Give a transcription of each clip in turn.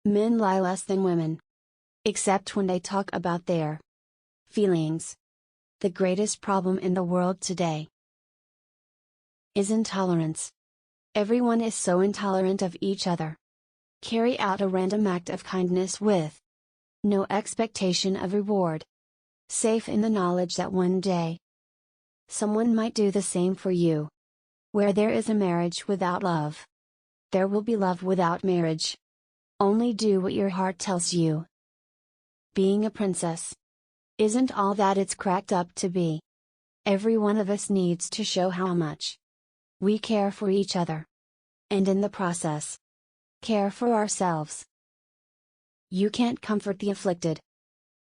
Men lie less than women. Except when they talk about their feelings. The greatest problem in the world today is intolerance. Everyone is so intolerant of each other. Carry out a random act of kindness with no expectation of reward. Safe in the knowledge that one day someone might do the same for you. Where there is a marriage without love, there will be love without marriage. Only do what your heart tells you. Being a princess isn't all that it's cracked up to be. Every one of us needs to show how much we care for each other. And in the process, care for ourselves. You can't comfort the afflicted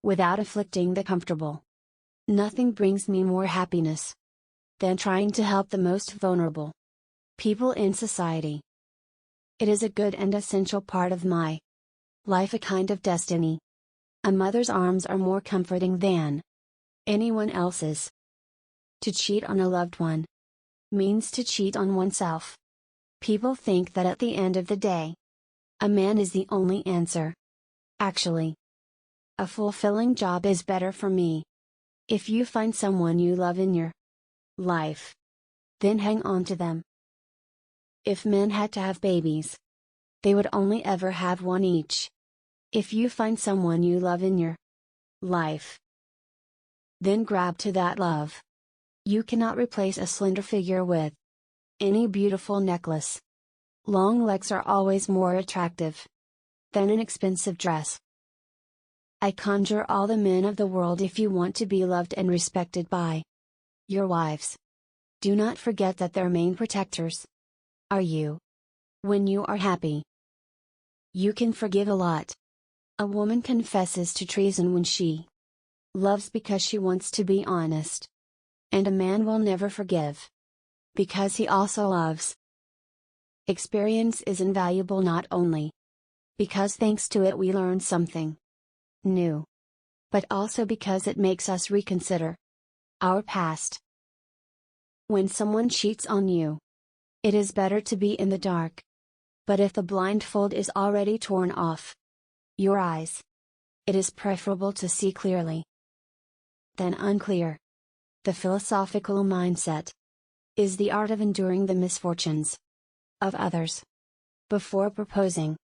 without afflicting the comfortable. Nothing brings me more happiness than trying to help the most vulnerable people in society. It is a good and essential part of my life, a kind of destiny. A mother's arms are more comforting than anyone else's. To cheat on a loved one means to cheat on oneself. People think that at the end of the day, a man is the only answer. Actually, a fulfilling job is better for me. If you find someone you love in your life, then hang on to them. If men had to have babies, they would only ever have one each. If you find someone you love in your life, then grab to that love. You cannot replace a slender figure with any beautiful necklace. Long legs are always more attractive than an expensive dress. I conjure all the men of the world, if you want to be loved and respected by your wives, do not forget that their main protectors are you. When you are happy, you can forgive a lot. A woman confesses to treason when she loves because she wants to be honest. And a man will never forgive because he also loves. Experience is invaluable not only because thanks to it we learn something new, but also because it makes us reconsider our past. When someone cheats on you, it is better to be in the dark. But if the blindfold is already torn off your eyes, it is preferable to see clearly than unclear. The philosophical mindset is the art of enduring the misfortunes of others before proposing